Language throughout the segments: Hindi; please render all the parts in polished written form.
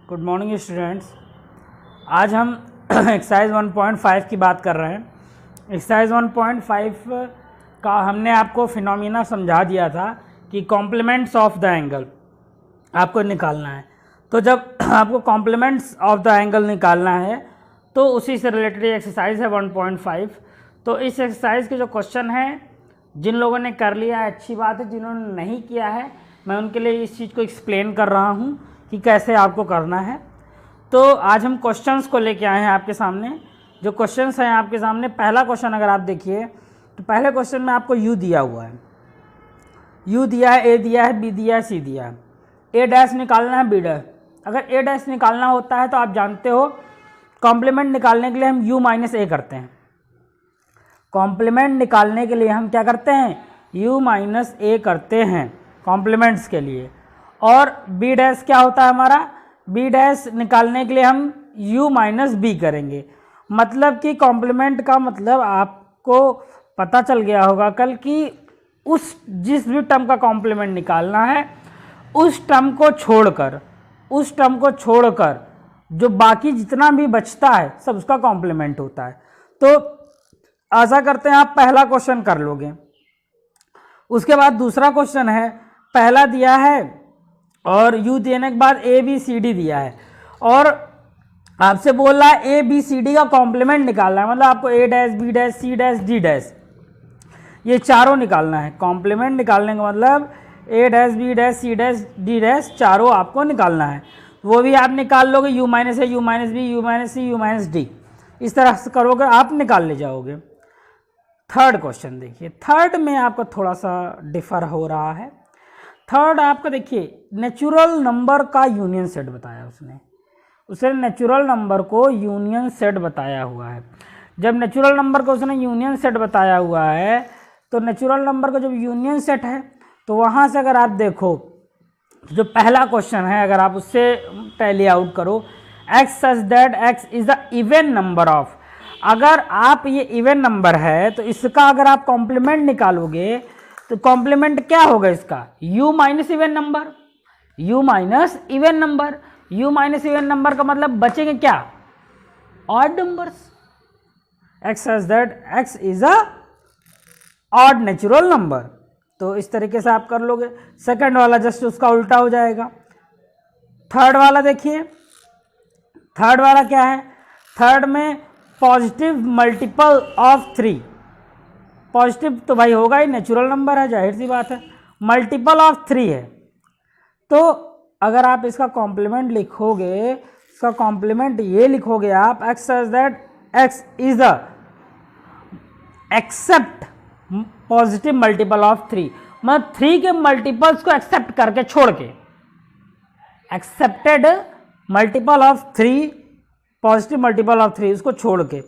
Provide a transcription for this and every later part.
Good morning students. आज हम एक्सरसाइज 1.5 की बात कर रहे हैं। एक्सरसाइज 1.5 का हमने आपको फिनोमिना समझा दिया था कि कॉम्प्लीमेंट्स ऑफ द एंगल आपको निकालना है। तो जब आपको कॉम्प्लीमेंट्स ऑफ द एंगल निकालना है तो उसी से रिलेटेड एक्सरसाइज है 1.5। तो इस एक्सरसाइज के जो क्वेश्चन हैं, जिन लोगों ने कर लिया है अच्छी बात है, जिन्होंने नहीं किया है मैं उनके लिए इस चीज़ को एक्सप्लेन कर रहा हूँ कि कैसे आपको करना है। तो आज हम क्वेश्चंस को लेके आए हैं आपके सामने। जो क्वेश्चंस हैं आपके सामने, पहला क्वेश्चन अगर आप देखिए तो पहले क्वेश्चन में आपको यू दिया हुआ है, यू दिया है, ए दिया है, बी दिया है, सी दिया है, ए डैश निकालना है, बी डैश। अगर ए डैश निकालना होता है तो आप जानते हो कॉम्प्लीमेंट निकालने के लिए हम यू माइनस ए करते हैं। कॉम्प्लीमेंट निकालने के लिए हम क्या करते हैं, यू माइनस ए करते हैं कॉम्प्लीमेंट्स के लिए। और बी डैश क्या होता है हमारा, बी डैश निकालने के लिए हम u माइनस बी करेंगे। मतलब कि कॉम्प्लीमेंट का मतलब आपको पता चल गया होगा कल कि उस जिस भी टर्म का कॉम्प्लीमेंट निकालना है उस टर्म को छोड़कर जो बाकी जितना भी बचता है सब उसका कॉम्प्लीमेंट होता है। तो आशा करते हैं आप पहला क्वेश्चन कर लोगे। उसके बाद दूसरा क्वेश्चन है, पहला दिया है और u देने के बाद ए बी सी डी दिया है और आपसे बोल रहा है ए बी सी डी का कॉम्प्लीमेंट निकालना है। मतलब आपको A dash, B dash, C dash, D dash ये चारों निकालना है। कॉम्प्लीमेंट निकालने का मतलब A dash, B dash, C dash, D dash चारों आपको निकालना है। वो भी आप निकाल लोगे, U minus A, U minus B, U minus C, U minus D, इस तरह से करोगे आप निकाल ले जाओगे। थर्ड क्वेश्चन देखिए, थर्ड में आपका थोड़ा सा डिफर हो रहा है। थर्ड आपका देखिए नेचुरल नंबर का यूनियन सेट बताया उसने नेचुरल नंबर को यूनियन सेट बताया हुआ है। जब नेचुरल नंबर को उसने यूनियन सेट बताया हुआ है तो नेचुरल नंबर का जब यूनियन सेट है तो वहाँ से अगर आप देखो जो पहला क्वेश्चन है, अगर आप उससे टैली आउट करो, x such that X is the even number of, अगर आप ये इवन नंबर है तो इसका अगर आप कॉम्प्लीमेंट निकालोगे तो कॉम्प्लीमेंट क्या होगा इसका, u minus even number, u minus even number. u minus even number का मतलब बचेंगे क्या, odd numbers. x such that x is a odd natural number. तो इस तरीके से आप कर लोगे। सेकंड वाला जस्ट उसका उल्टा हो जाएगा। थर्ड वाला देखिए, थर्ड वाला क्या है, थर्ड में पॉजिटिव मल्टीपल ऑफ 3। पॉजिटिव तो भाई होगा ही, नेचुरल नंबर है, जाहिर सी बात है। मल्टीपल ऑफ 3 है तो अगर आप इसका कॉम्प्लीमेंट लिखोगे, इसका कॉम्प्लीमेंट ये लिखोगे आप, X such that X is the except positive multiple of 3, मतलब 3 के मल्टीपल्स को एक्सेप्ट करके छोड़ के, accepted multiple of 3, positive multiple of 3 उसको छोड़ के।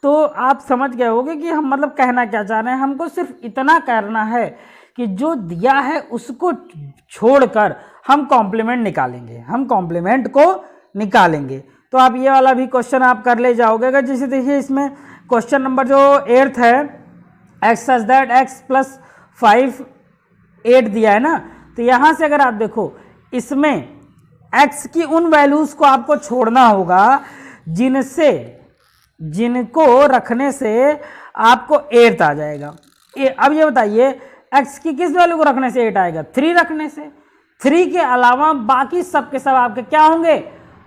तो आप समझ गए होगे कि हम मतलब कहना क्या चाह रहे हैं। हमको सिर्फ इतना करना है कि जो दिया है उसको छोड़कर हम कॉम्प्लीमेंट निकालेंगे, हम कॉम्प्लीमेंट को निकालेंगे। तो आप ये वाला भी क्वेश्चन आप कर ले जाओगे। अगर जैसे देखिए इसमें क्वेश्चन नंबर जो 8 है, x such that x plus 5 8 दिया है ना, तो यहाँ से अगर आप देखो इसमें एक्स की उन वैल्यूज़ को आपको छोड़ना होगा जिनको रखने से आपको 8 आ जाएगा। अब ये बताइए x की किस वैल्यू को रखने से 8 आएगा, 3 रखने से। 3 के अलावा बाकी सब के सब आपके क्या होंगे,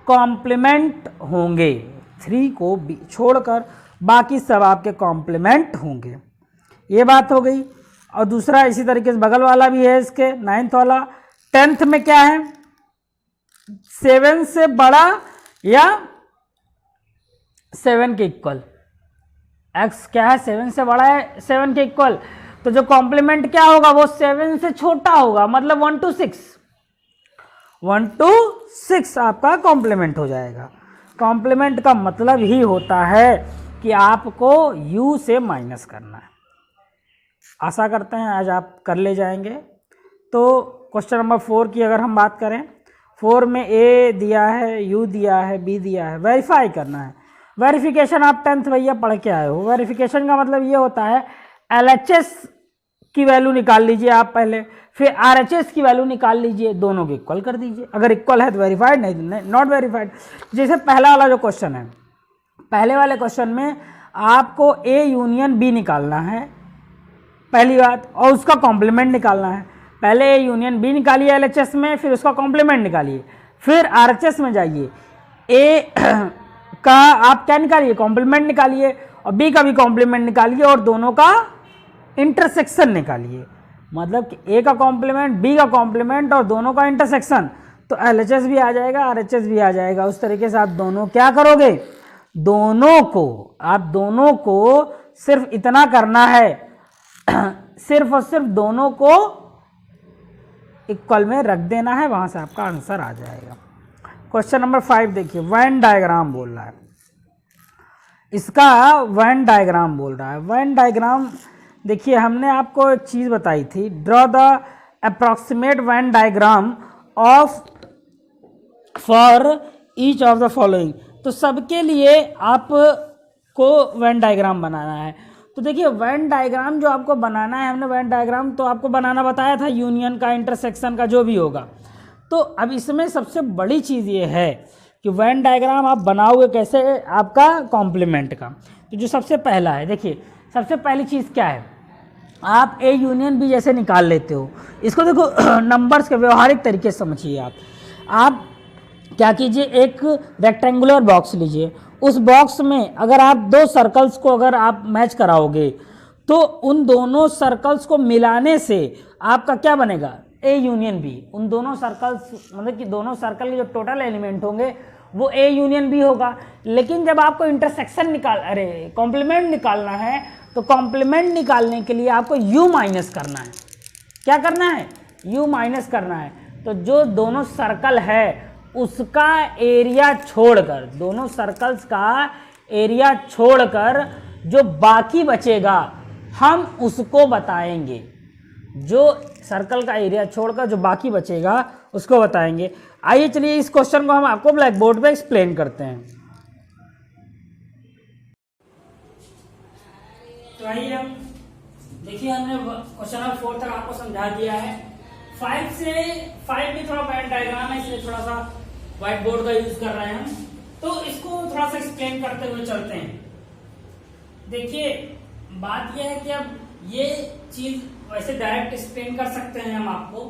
कॉम्प्लीमेंट होंगे। 3 को छोड़कर बाकी सब आपके कॉम्प्लीमेंट होंगे। ये बात हो गई। और दूसरा इसी तरीके से बगल वाला भी है इसके, 9th वाला। 10th में क्या है, 7 से बड़ा या 7 के इक्वल। x क्या है, 7 से बड़ा है, 7 के इक्वल। तो जो कॉम्प्लीमेंट क्या होगा वो 7 से छोटा होगा, मतलब 1 to 6, 1 to 6 आपका कॉम्प्लीमेंट हो जाएगा। कॉम्प्लीमेंट का मतलब ही होता है कि आपको u से माइनस करना है। आशा करते हैं आज आप कर ले जाएंगे। तो क्वेश्चन नंबर 4 की अगर हम बात करें, 4 में a दिया है, u दिया है, b दिया है, वेरीफाई करना है। वेरिफिकेशन आप 10th भैया पढ़ के आए हो। वेरिफिकेशन का मतलब ये होता है LHS की वैल्यू निकाल लीजिए आप पहले, फिर RHS की वैल्यू निकाल लीजिए, दोनों को इक्वल कर दीजिए। अगर इक्वल है तो वेरीफाइड, नहीं तो नॉट वेरीफाइड। जैसे पहला वाला जो क्वेश्चन है, पहले वाले क्वेश्चन में आपको A यूनियन B निकालना है पहली बात, और उसका कॉम्प्लीमेंट निकालना है। पहले A यूनियन B निकालिए LHS में, फिर उसका कॉम्प्लीमेंट निकालिए, फिर RHS में जाइए, A का आप क्या निकालिए, कॉम्प्लीमेंट निकालिए, और B का भी कॉम्प्लीमेंट निकालिए, और दोनों का इंटरसेक्शन निकालिए। मतलब कि A का कॉम्प्लीमेंट, B का कॉम्प्लीमेंट और दोनों का इंटरसेक्शन, तो LHS भी आ जाएगा, RHS भी आ जाएगा। उस तरीके से आप दोनों क्या करोगे, दोनों को सिर्फ इतना करना है, सिर्फ और सिर्फ दोनों को इक्वल में रख देना है, वहां से आपका आंसर आ जाएगा। क्वेश्चन नंबर 5 देखिए, वेन डायग्राम बोल रहा है, इसका वेन डायग्राम बोल रहा है। वेन डायग्राम देखिए, हमने आपको एक चीज़ बताई थी, draw the approximate Venn diagram of for each of the following. तो सबके लिए आपको वेन डायग्राम बनाना है। तो देखिए, वेन डायग्राम जो आपको बनाना है, हमने वेन डायग्राम तो आपको बनाना बताया था, यूनियन का, इंटरसेक्शन का, जो भी होगा। तो अब इसमें सबसे बड़ी चीज़ ये है कि वेन डायग्राम आप बनाओगे कैसे, आपका कॉम्प्लीमेंट का। तो जो सबसे पहला है, देखिए सबसे पहली चीज़ क्या है, आप A यूनियन B जैसे निकाल लेते हो। इसको देखो नंबर्स के व्यवहारिक तरीके से समझिए। आप क्या कीजिए, एक रेक्टेंगुलर बॉक्स लीजिए, उस बॉक्स में अगर आप दो सर्कल्स को अगर आप मैच कराओगे, तो उन दोनों सर्कल्स को मिलाने से आपका क्या बनेगा, A यूनियन B। उन दोनों सर्कल्स, मतलब कि दोनों सर्कल के जो टोटल एलिमेंट होंगे वो A यूनियन B होगा। लेकिन जब आपको इंटरसेक्शन कॉम्प्लीमेंट निकालना है, तो कॉम्प्लीमेंट निकालने के लिए आपको U माइनस करना है। क्या करना है, U माइनस करना है। तो जो दोनों सर्कल है उसका एरिया छोड़कर, दोनों सर्कल्स का एरिया छोड़कर जो बाकी बचेगा हम उसको बताएंगे। जो सर्कल का एरिया छोड़कर जो बाकी बचेगा उसको बताएंगे। आइए चलिए इस क्वेश्चन को हम आपको ब्लैक बोर्ड पे एक्सप्लेन करते हैं। तो आइए हम देखिए, हमने क्वेश्चन नंबर 4 तक आपको समझा दिया है। 5 भी थोड़ा पैटर्न डायग्राम है, इसलिए थोड़ा सा व्हाइट बोर्ड का यूज कर रहे हैं हम। तो इसको थोड़ा सा एक्सप्लेन करते हुए चलते हैं। देखिए, बात यह है कि अब ये चीज वैसे डायरेक्ट एक्सप्लेन कर सकते हैं हम आपको,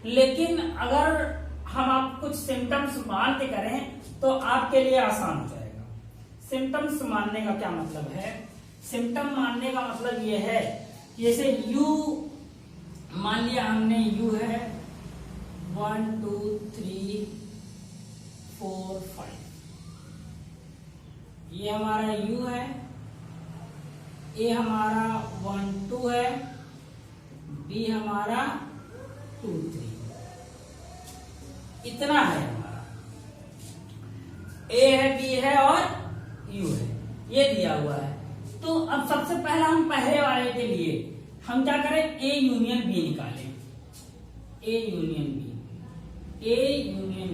लेकिन अगर हम आप कुछ सिम्टम्स मान के करें तो आपके लिए आसान हो जाएगा। सिम्टम्स मानने का क्या मतलब है, सिम्टम मानने का मतलब ये है, जैसे U मान लिया हमने, U है 1 2 3 4 5, ये हमारा U है, A हमारा 1 2 है, B हमारा 2 3, इतना है हमारा। A है, B है और U है, ये दिया हुआ है। तो अब सबसे पहला हम पहले वाले के लिए हम क्या करें, A यूनियन B निकालें। A यूनियन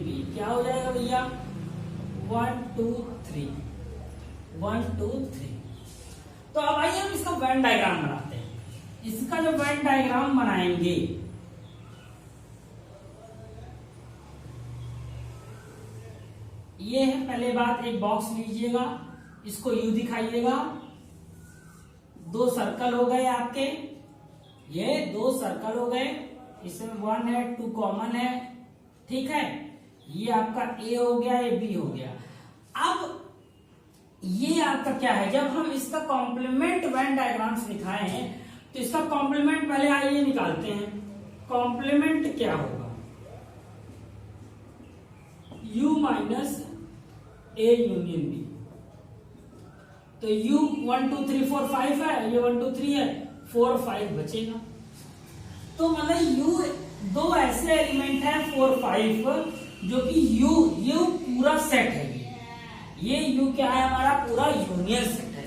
B क्या हो जाएगा भैया, 1 2 3 1 2 3। तो अब आइए हम इसका वेन डायग्राम बनाते हैं। इसका जो वेन डायग्राम बनाएंगे, ये है पहले बात, एक बॉक्स लीजिएगा, इसको U दिखाइएगा। दो सर्कल हो गए आपके, ये दो सर्कल हो गए, इसमें 1 है 2 कॉमन है, ठीक है। ये आपका A हो गया, ये B हो गया। अब ये आपका क्या है, जब हम इसका कॉम्प्लीमेंट वेन डायग्राम्स दिखाए हैं, तो इसका कॉम्प्लीमेंट पहले आइए निकालते हैं। कॉम्प्लीमेंट क्या होगा, U minus A union B। तो U 1 2 3 4 5 है, ये 1 2 3 है, 4 और 5 बचेगा। तो मतलब U दो ऐसे एलिमेंट है 4 5, जो कि U पूरा सेट है। ये U क्या है, हमारा पूरा यूनियन सेट है।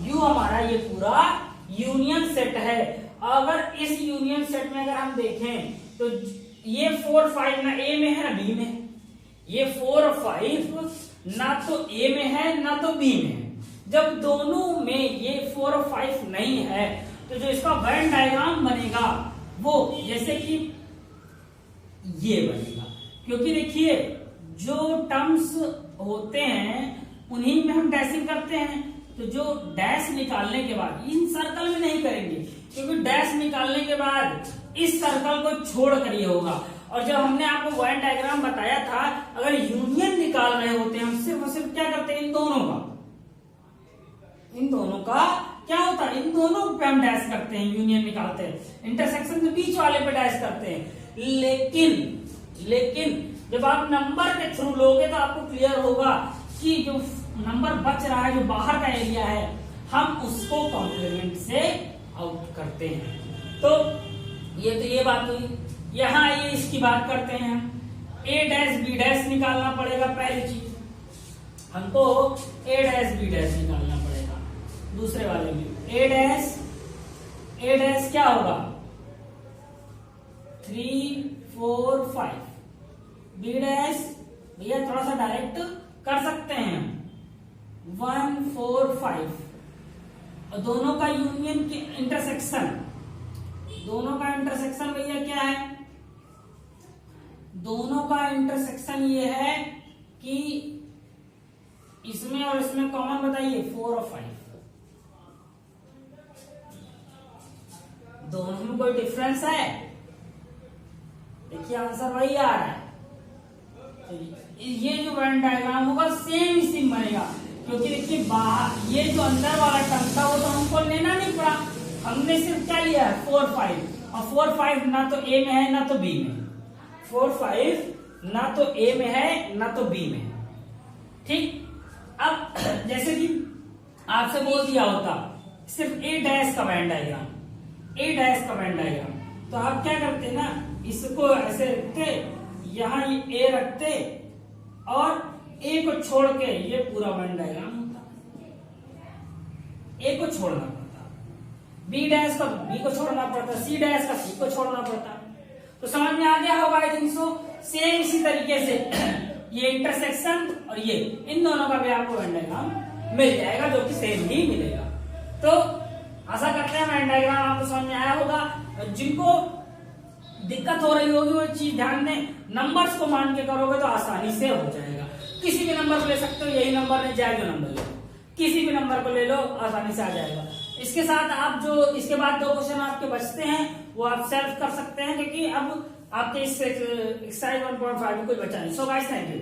U हमारा ये पूरा यूनियन सेट है। अगर इस यूनियन सेट में अगर हम देखें तो ये 4 5 ना A में है ना B में है। ये 4 और 5 ना तो A में है ना तो B में है। जब दोनों में ये 4 और 5 नहीं है, तो जो इसका वेन डायग्राम बनेगा वो जैसे कि ये बनेगा, क्योंकि देखिए जो टर्म्स होते हैं उन्हीं में हम डैशिंग करते हैं। तो जो डैश निकालने के बाद इन सर्कल में नहीं करेंगे, क्योंकि डैश निकालने के बाद इस सर्कल को छोड़ कर ये होगा। और जब हमने आपको वेन डायग्राम बताया था, अगर यूनियन निकाल रहे होते हैं हम सिर्फ और सिर्फ क्या करते हैं, इन दोनों का क्या होता है, इन दोनों पे हम डैश करते हैं, यूनियन निकालते हैं, इंटरसेक्शन के बीच वाले पे डैश करते हैं। लेकिन जब आप नंबर के थ्रू लोगे तो आपको क्लियर होगा कि जो नंबर बच रहा है, जो बाहर का एरिया है, हम उसको कॉम्प्लीमेंट से आउट करते हैं। तो ये बात हुई। यहां ये इसकी बात करते हैं, ए डैश बी डैश निकालना पड़ेगा। पहली चीज हमको ए डैश बी डैश निकालना पड़ेगा। दूसरे वाले में ए डैश क्या होगा, 3 4 5। बी डैश भैया थोड़ा सा डायरेक्ट कर सकते हैं, 1 4 5। और दोनों का यूनियन के इंटरसेक्शन, दोनों का इंटरसेक्शन भैया क्या है, दोनों का इंटरसेक्शन ये है कि इसमें और इसमें कॉमन बताइए 4 और 5। दोनों में कोई डिफरेंस है, देखिए आंसर वही आ रहा है। ये जो वेन डायग्राम होगा सेम इसी बनेगा, क्योंकि देखिए बाहर ये जो अंदर वाला टर्म था वो तो हमको लेना नहीं पड़ा, हमने सिर्फ क्या लिया है 4 5। और 4 5 ना तो ए में है ना तो बी में, 4 5 ना तो ए में है ना तो बी में। ठीक, अब जैसे कि आपसे बोल दिया होता सिर्फ ए डैश का वेन डायग्राम, ए डैश का वेन डायग्राम, तो आप क्या करते ना, इसको ऐसे रखते, यहां ये ए रखते और ए को छोड़ के ये पूरा वेन डायग्राम होता, ए को छोड़ना पड़ता, बी डैश का बी को छोड़ना पड़ता, सी डैश का सी को छोड़ना पड़ता। तो समझ में आ गया होगा आई थिंक सो। सेम इसी तरीके से ये इंटरसेक्शन और ये इन दोनों का भी आपको वेन डायग्राम मिल जाएगा, जो कि सेम ही मिलेगा। तो आशा करते हैं वेन डायग्राम आपको समझ में आया होगा। जिनको दिक्कत हो रही होगी वो चीज ध्यान दें, नंबर्स को मान के करोगे तो आसानी से हो जाएगा। किसी भी नंबर को ले सकते हो, यही नंबर ले जाए जो नंबर ले, किसी भी नंबर को ले लो, आसानी से आ जाएगा। इसके साथ आप जो इसके बाद 2 क्वेश्चन आपके बचते हैं वो आप सेल्फ कर सकते हैं, क्योंकि अब आपके इस एक्सरसाइज 1.5 में कोई बचा नहीं। So guys thank you.